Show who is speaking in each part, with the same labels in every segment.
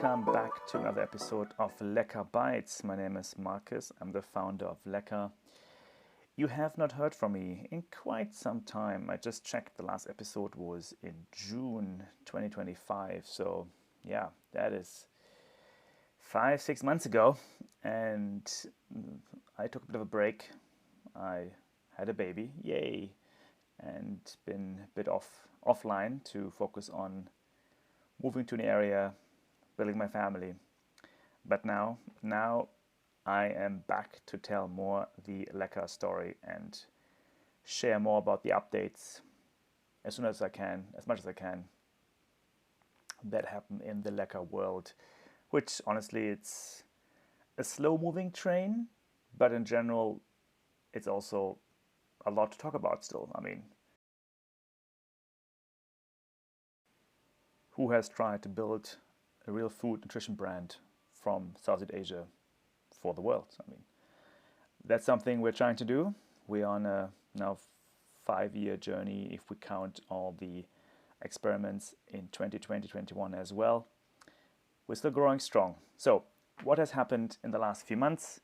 Speaker 1: welcome back to another episode of Lecker Bites. My name is Marcus, I'm the founder of Lecker. You have not heard from me in quite some time. I just checked, the last episode was in June 2025, so yeah, that is 5-6 months ago, and I took a bit of a break. I had a baby, yay, and been a bit offline to focus on moving to an area, building my family. But now I am back to tell more the Lecker story and share more about the updates as soon as I can, as much as I can, that happen in the Lecker world, which honestly it's a slow-moving train, but in general it's also a lot to talk about still. I mean, who has tried to build a real food nutrition brand from Southeast Asia for the world? I mean, that's something we're trying to do. We're on a now 5-year journey if we count all the experiments in 2020-21 as well. We're still growing strong. So what has happened in the last few months?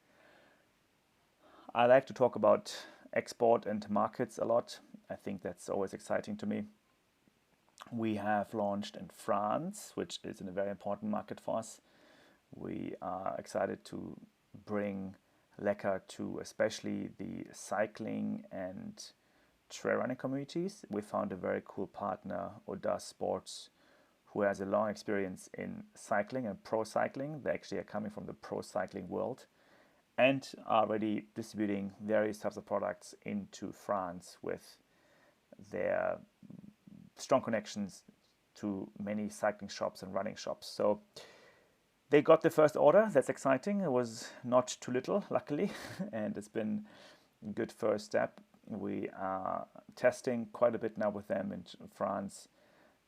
Speaker 1: I like to talk about export and markets a lot. I think that's always exciting to me. We have launched in France, which is a very important market for us. We are excited to bring Lecker to especially the cycling and trail running communities. We found a very cool partner, Audace Sports, who has a long experience in cycling and pro cycling. They actually are coming from the pro cycling world and are already distributing various types of products into France with their strong connections to many cycling shops and running shops. So they got the first order. That's exciting. It was not too little, luckily, and it's been a good first step. We are testing quite a bit now with them in France,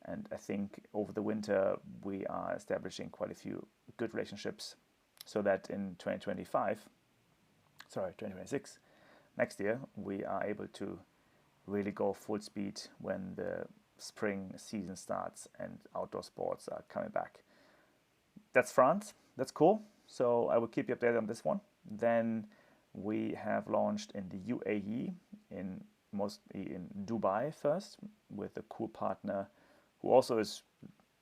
Speaker 1: and I think over the winter we are establishing quite a few good relationships so that in 2026, next year, we are able to really go full speed when the spring season starts and outdoor sports are coming back. That's France. That's cool. So I will keep you updated on this one. Then we have launched in the UAE, mostly in Dubai first, with a cool partner who also is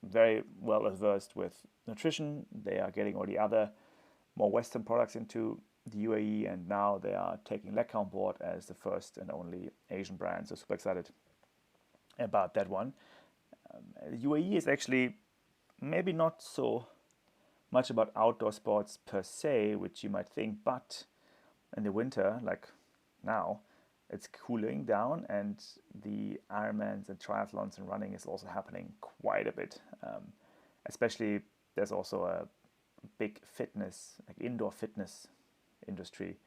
Speaker 1: very well versed with nutrition. They are getting all the other more Western products into the UAE, and now they are taking Lecker on board as the first and only Asian brand. So super excited about that one. UAE is actually maybe not so much about outdoor sports per se, which you might think, but in the winter, like now, it's cooling down, and the Ironmans and triathlons and running is also happening quite a bit. Especially, there's also a big fitness, like indoor fitness industry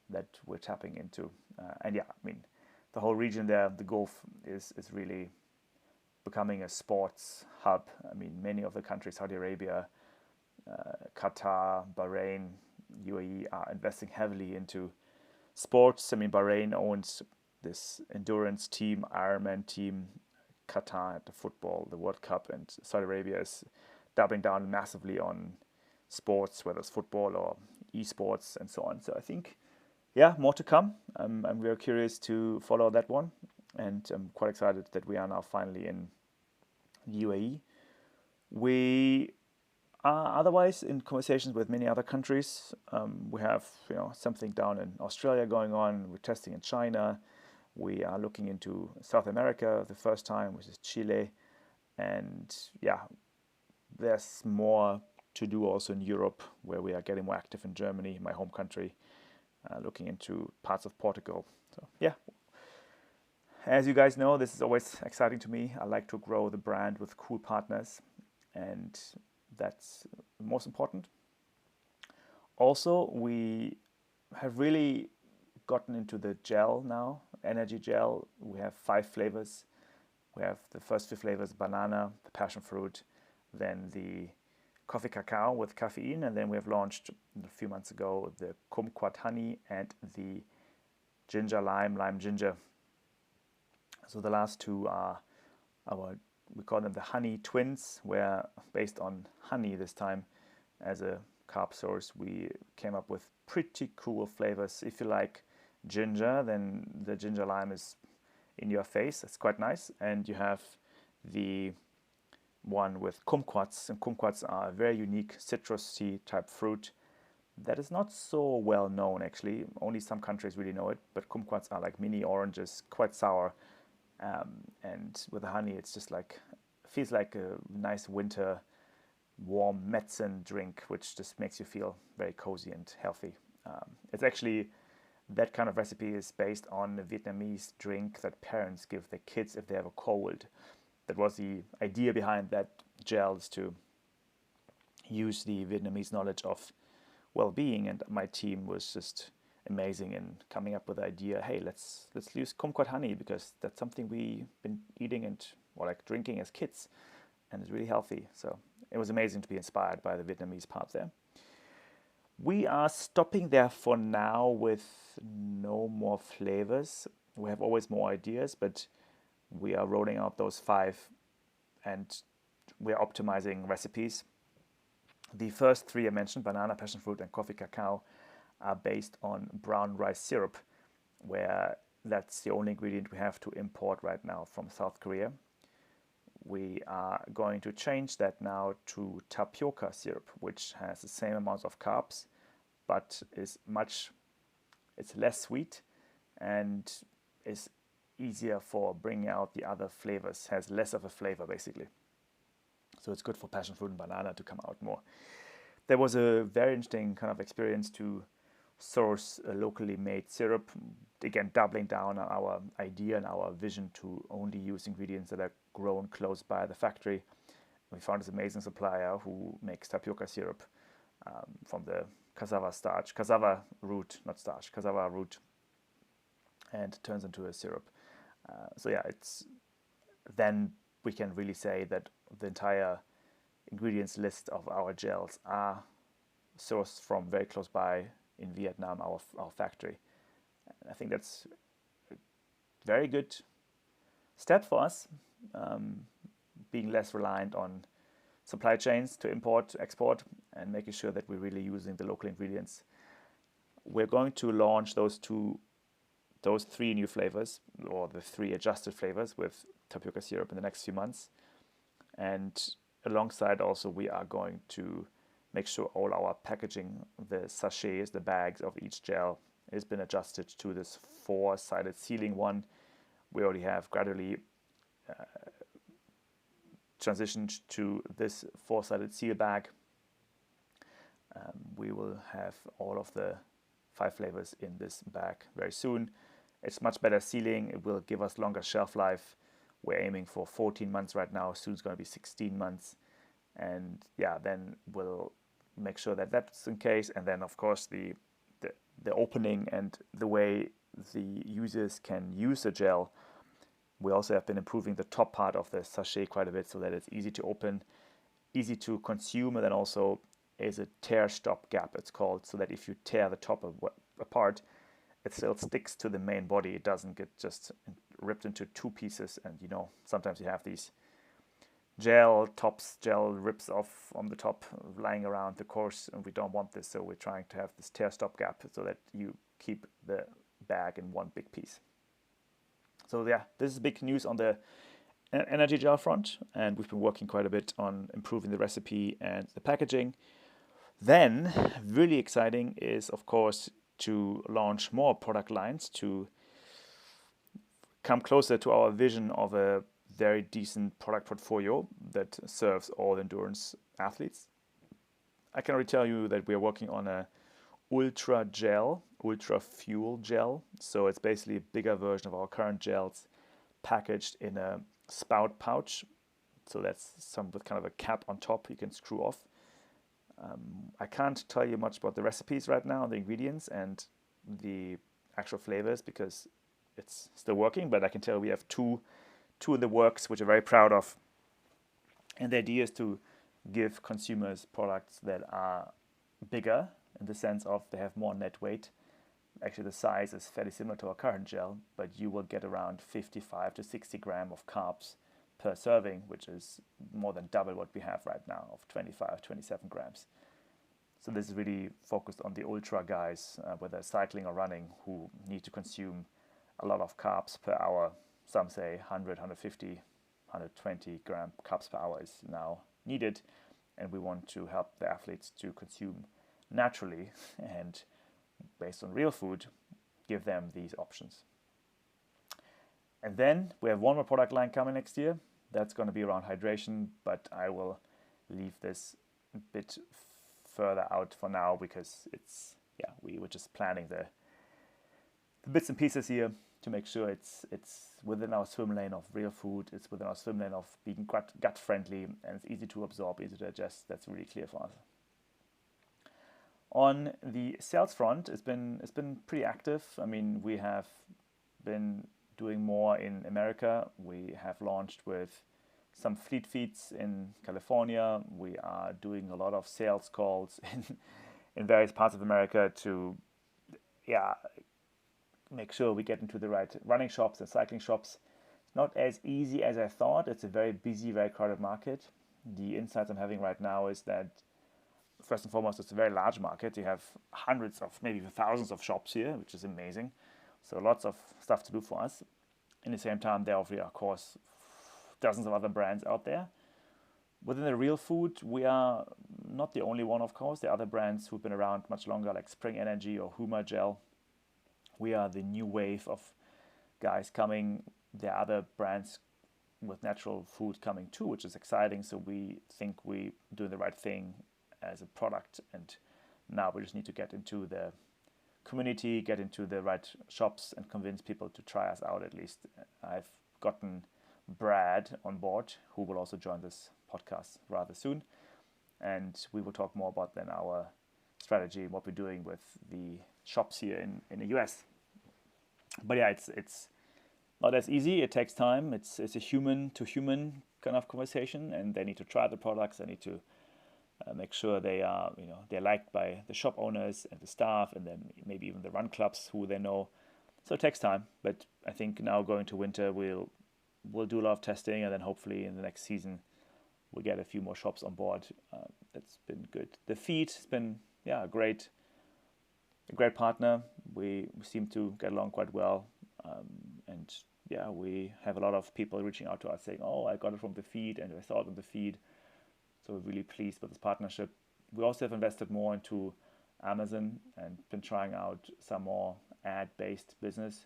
Speaker 1: that we're tapping into. And yeah, I mean, the whole region there, the Gulf, is really becoming a sports hub. I mean, many of the countries, Saudi Arabia, Qatar, Bahrain, UAE, are investing heavily into sports. I mean, Bahrain owns this endurance team, Ironman team, Qatar at the football, the World Cup, and Saudi Arabia is doubling down massively on sports, whether it's football or esports and so on. So I think, yeah, more to come. I'm very curious to follow that one, and I'm quite excited that we are now finally in the UAE. We are otherwise in conversations with many other countries. We have something down in Australia going on. We're testing in China. We are looking into South America the first time, which is Chile. And yeah, there's more to do also in Europe, where we are getting more active in Germany, my home country, looking into parts of Portugal. So yeah, as you guys know, this is always exciting to me. I like to grow the brand with cool partners, and that's most important. Also, we have really gotten into the gel now, energy gel. We have 5 flavors. We have the first 2 flavors, banana, the passion fruit, then the coffee cacao with caffeine, and then we have launched a few months ago the kumquat honey and the ginger lime ginger. So the last 2 are we call them the honey twins, where based on honey this time, as a carb source, we came up with pretty cool flavors. If you like ginger, then the ginger lime is in your face. It's quite nice. And you have the one with kumquats, and kumquats are a very unique citrusy type fruit that is not so well known actually. Only some countries really know it, but kumquats are like mini oranges, quite sour, and with the honey, it's just like feels like a nice winter warm medicine drink, which just makes you feel very cozy and healthy. It's actually that kind of recipe is based on a Vietnamese drink that parents give their kids if they have a cold. That was the idea behind that gel, is to use the Vietnamese knowledge of well-being, and my team was just amazing in coming up with the idea. Hey, let's use kumquat honey because that's something we've been eating and or like drinking as kids, and it's really healthy. So it was amazing to be inspired by the Vietnamese part there. We are stopping there for now with no more flavors. We have always more ideas, but we are rolling out those 5 and we're optimizing recipes. The first 3 I mentioned, banana, passion fruit, and coffee cacao, are based on brown rice syrup, where that's the only ingredient we have to import right now from South Korea. We are going to change that now to tapioca syrup, which has the same amount of carbs, but it's less sweet and is easier for bringing out the other flavors, has less of a flavor basically. So it's good for passion fruit and banana to come out more. There was a very interesting kind of experience to source a locally made syrup, again doubling down on our idea and our vision to only use ingredients that are grown close by the factory. We found this amazing supplier who makes tapioca syrup from the cassava root, not starch, cassava root, and turns into a syrup. So yeah, then we can really say that the entire ingredients list of our gels are sourced from very close by in Vietnam, our factory. And I think that's a very good step for us, being less reliant on supply chains to import, export, and making sure that we're really using the local ingredients. We're going to launch those 3 new flavors, or the 3 adjusted flavors with tapioca syrup in the next few months. And alongside also, we are going to make sure all our packaging, the sachets, the bags of each gel, has been adjusted to this 4-sided sealing one. We already have gradually transitioned to this 4-sided seal bag. We will have all of the 5 flavors in this bag very soon. It's much better sealing. It will give us longer shelf life. We're aiming for 14 months right now. Soon it's going to be 16 months. And yeah, then we'll make sure that that's in case. And then of course the opening and the way the users can use the gel. We also have been improving the top part of the sachet quite a bit so that it's easy to open, easy to consume, and then also is a tear stop gap, it's called, so that if you tear the top apart, it still sticks to the main body. It doesn't get just ripped into 2 pieces. And sometimes you have these gel rips off on the top lying around the course, and we don't want this, so we're trying to have this tear stop gap so that you keep the bag in one big piece. So yeah, this is big news on the energy gel front, and we've been working quite a bit on improving the recipe and the packaging. Then, really exciting is, of course, to launch more product lines to come closer to our vision of a very decent product portfolio that serves all endurance athletes. I can already tell you that we are working on a ultra fuel gel. So it's basically a bigger version of our current gels packaged in a spout pouch. So that's some with kind of a cap on top you can screw off. I can't tell you much about the recipes right now, the ingredients and the actual flavors, because it's still working, but I can tell we have two in the works, which I'm very proud of. And the idea is to give consumers products that are bigger in the sense of they have more net weight. Actually, the size is fairly similar to our current gel, but you will get around 55 to 60 grams of carbs per serving, which is more than double what we have right now of 25, 27 grams. So this is really focused on the ultra guys, whether cycling or running, who need to consume a lot of carbs per hour. Some say 100, 150, 120 gram carbs per hour is now needed, and we want to help the athletes to consume naturally and based on real food, give them these options. And then we have one more product line coming next year. That's going to be around hydration, but I will leave this a bit further out for now because we were just planning the bits and pieces here to make sure it's within our swim lane of real food, it's within our swim lane of being gut friendly, and it's easy to absorb, easy to digest. That's really clear for us. On the sales front, it's been pretty active. I mean, we have been doing more in America. We have launched with some fleet feeds in California. We are doing a lot of sales calls in various parts of America to make sure we get into the right running shops and cycling shops. It's not as easy as I thought. It's a very busy, very crowded market. The insights I'm having right now is that first and foremost, it's a very large market. You have hundreds of, maybe even thousands of shops here, which is amazing. So lots of stuff to do for us. In the same time, there are, of course, dozens of other brands out there. Within the real food, we are not the only one, of course. There are other brands who've been around much longer, like Spring Energy or Huma Gel. We are the new wave of guys coming. There are other brands with natural food coming too, which is exciting. So we think we do the right thing as a product, and now we just need to get into the community, get into the right shops, and convince people to try us out at least. I've gotten Brad on board, who will also join this podcast rather soon, and we will talk more about then our strategy and what we're doing with the shops here in the US. But yeah, it's not as easy. It takes time. It's a human to human kind of conversation, and they need to try the products. They need to make sure they are, they're liked by the shop owners and the staff, and then maybe even the run clubs who they know. So it takes time, but I think now going to winter, we'll do a lot of testing, and then hopefully in the next season, we'll get a few more shops on board. That's been good. The feed has been, a great partner. We seem to get along quite well, and we have a lot of people reaching out to us saying, "Oh, I got it from the feed, and I saw it on the feed." So we're really pleased with this partnership. We also have invested more into Amazon and been trying out some more ad-based business.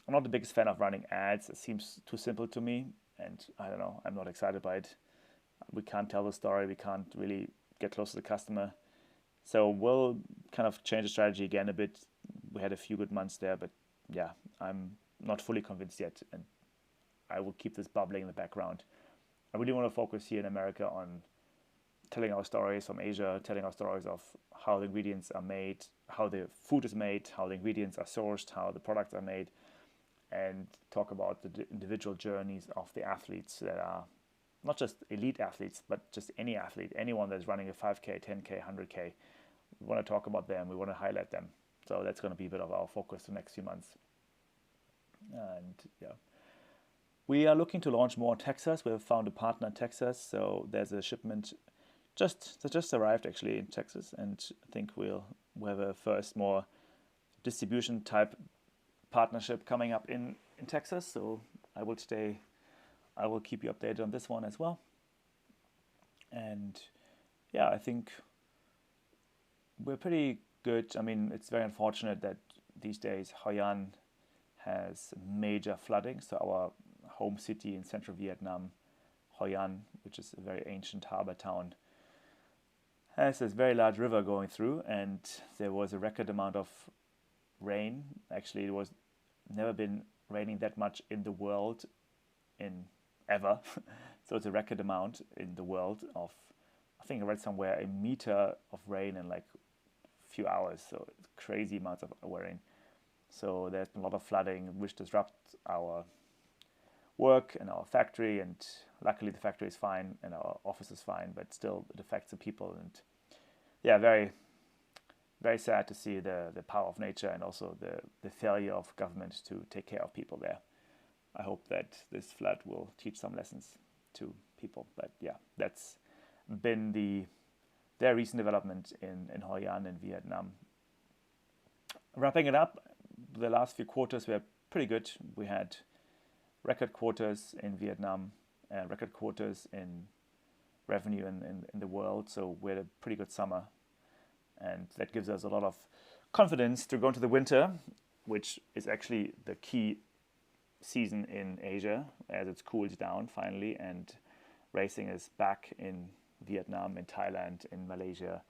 Speaker 1: I'm not the biggest fan of running ads. It seems too simple to me, and I don't know, I'm not excited by it. We can't tell the story. We can't really get close to the customer. So we'll kind of change the strategy again a bit. We had a few good months there, but I'm not fully convinced yet, and I will keep this bubbling in the background. I really want to focus here in America on telling our stories from Asia, telling our stories of how the ingredients are made, how the food is made, how the ingredients are sourced, how the products are made, and talk about the individual journeys of the athletes that are not just elite athletes, but just any athlete, anyone that's running a 5K, 10K, 100K. We want to talk about them. We want to highlight them. So that's going to be a bit of our focus the next few months. And we are looking to launch more in Texas. We have found a partner in Texas, so there's a shipment that just arrived actually in Texas, and I think we'll have a first more distribution type partnership coming up in Texas. So I will keep you updated on this one as well. And I think we're pretty good. I mean, it's very unfortunate that these days Hoi An has major flooding. So our home city in central Vietnam, Hoi An, which is a very ancient harbor town, has this very large river going through, and there was a record amount of rain. Actually, it was never been raining that much in the world in ever. So it's a record amount in the world of, I think I read somewhere, 1 meter of rain in like a few hours. So it's crazy amounts of rain. So there's been a lot of flooding, which disrupts our work and our factory, and luckily the factory is fine and our office is fine, but still it affects the people. And very, very sad to see the power of nature and also the failure of government to take care of people there. I hope that this flood will teach some lessons to people. But that's been the their recent development in Hoi An in Vietnam. Wrapping it up, the last few quarters were pretty good. We had record quarters in Vietnam, record quarters in revenue in the world. So we had a pretty good summer, and that gives us a lot of confidence to go into the winter, which is actually the key season in Asia as it's cooled down finally, and racing is back in Vietnam, in Thailand, in Malaysia,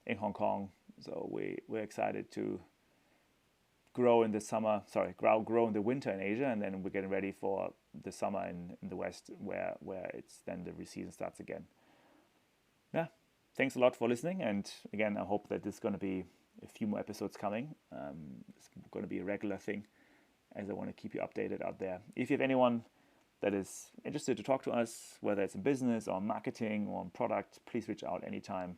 Speaker 1: in Hong Kong. So we're excited to grow in the summer, grow in the winter in Asia, and then we're getting ready for the summer in the West, where it's then the season starts again. Yeah, thanks a lot for listening, and again, I hope that this is going to be a few more episodes coming. It's going to be a regular thing, as I want to keep you updated out there. If you have anyone that is interested to talk to us, whether it's in business or marketing or on product, please reach out anytime.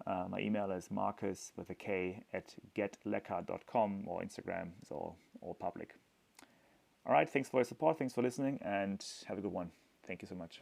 Speaker 1: My email is marcus@getlecker.com, or Instagram. It's all public. All right, thanks for your support, thanks for listening, and have a good one. Thank you so much.